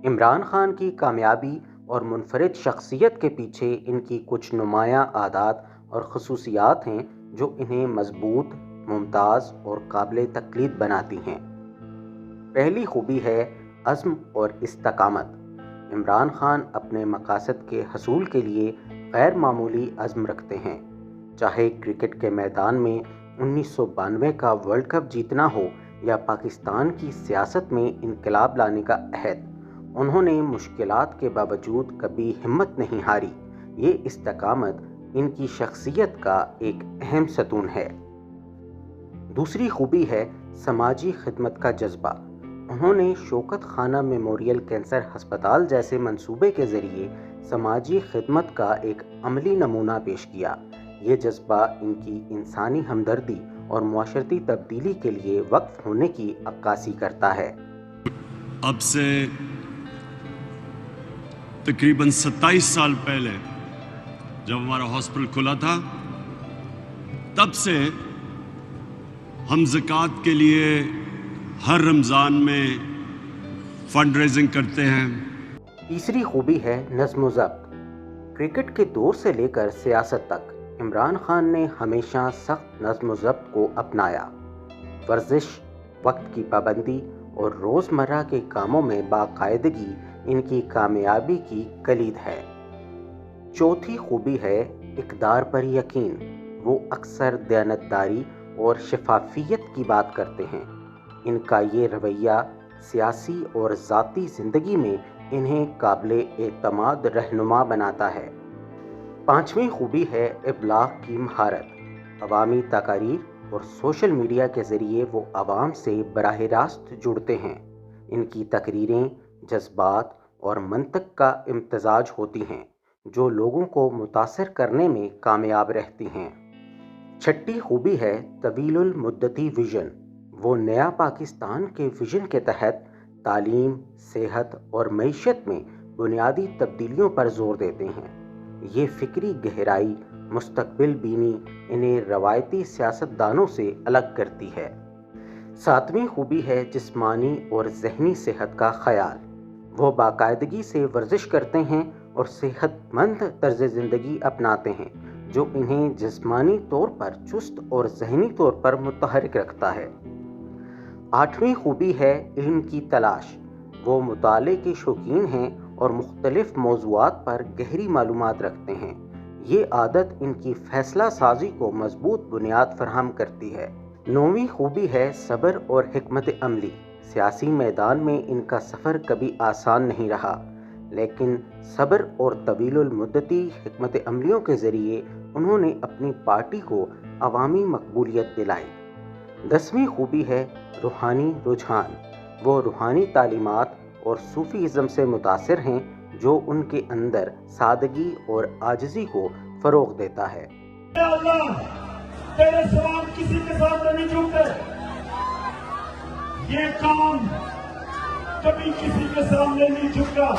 عمران خان کی کامیابی اور منفرد شخصیت کے پیچھے ان کی کچھ نمایاں عادات اور خصوصیات ہیں جو انہیں مضبوط، ممتاز اور قابل تقلید بناتی ہیں۔ پہلی خوبی ہے عزم اور استقامت۔ عمران خان اپنے مقاصد کے حصول کے لیے غیر معمولی عزم رکھتے ہیں، چاہے کرکٹ کے میدان میں 1992 کا ورلڈ کپ جیتنا ہو یا پاکستان کی سیاست میں انقلاب لانے کا عہد۔ انہوں نے مشکلات کے باوجود کبھی ہمت نہیں ہاری۔ یہ استقامت ان کی شخصیت کا ایک اہم ستون ہے۔ دوسری خوبی ہے سماجی خدمت کا جذبہ۔ انہوں نے شوکت خانہ میموریل کینسر ہسپتال جیسے منصوبے کے ذریعے سماجی خدمت کا ایک عملی نمونہ پیش کیا۔ یہ جذبہ ان کی انسانی ہمدردی اور معاشرتی تبدیلی کے لیے وقف ہونے کی عکاسی کرتا ہے۔ اب سے تقریباً 27 سال پہلے جب ہمارا ہاسپٹل کھلا تھا، تب سے ہم زکوٰۃ کے لیے ہر رمضان میں فنڈ ریزنگ کرتے ہیں۔ تیسری خوبی ہے نظم و ضبط۔ کرکٹ کے دور سے لے کر سیاست تک عمران خان نے ہمیشہ سخت نظم و ضبط کو اپنایا۔ ورزش، وقت کی پابندی اور روزمرہ کے کاموں میں باقاعدگی ان کی کامیابی کی کلید ہے۔ چوتھی خوبی ہے اقدار پر یقین۔ وہ اکثر دیانتداری اور شفافیت کی بات کرتے ہیں۔ ان کا یہ رویہ سیاسی اور ذاتی زندگی میں انہیں قابل اعتماد رہنما بناتا ہے۔ پانچویں خوبی ہے ابلاغ کی مہارت۔ عوامی تقاریر اور سوشل میڈیا کے ذریعے وہ عوام سے براہ راست جڑتے ہیں۔ ان کی تقریریں جذبات اور منطق کا امتزاج ہوتی ہیں جو لوگوں کو متاثر کرنے میں کامیاب رہتی ہیں۔ چھٹی خوبی ہے طویل المدتی ویژن۔ وہ نیا پاکستان کے ویژن کے تحت تعلیم، صحت اور معیشت میں بنیادی تبدیلیوں پر زور دیتے ہیں۔ یہ فکری گہرائی، مستقبل بینی انہیں روایتی سیاستدانوں سے الگ کرتی ہے۔ ساتویں خوبی ہے جسمانی اور ذہنی صحت کا خیال۔ وہ باقاعدگی سے ورزش کرتے ہیں اور صحت مند طرز زندگی اپناتے ہیں جو انہیں جسمانی طور پر چست اور ذہنی طور پر متحرک رکھتا ہے۔ آٹھویں خوبی ہے علم کی تلاش۔ وہ مطالعے کے شوقین ہیں اور مختلف موضوعات پر گہری معلومات رکھتے ہیں۔ یہ عادت ان کی فیصلہ سازی کو مضبوط بنیاد فراہم کرتی ہے۔ نویں خوبی ہے صبر اور حکمت عملی۔ سیاسی میدان میں ان کا سفر کبھی آسان نہیں رہا، لیکن صبر اور طویل المدتی حکمت عملیوں کے ذریعے انہوں نے اپنی پارٹی کو عوامی مقبولیت دلائی۔ 10ویں خوبی ہے روحانی رجحان۔ وہ روحانی تعلیمات اور صوفی ازم سے متاثر ہیں جو ان کے اندر سادگی اور عاجزی کو فروغ دیتا ہے۔ اے اللہ، تیرے سوال کسی کے سامنے نہیں جھکتے۔ یہ کام کبھی کسی کے سامنے نہیں جھکا۔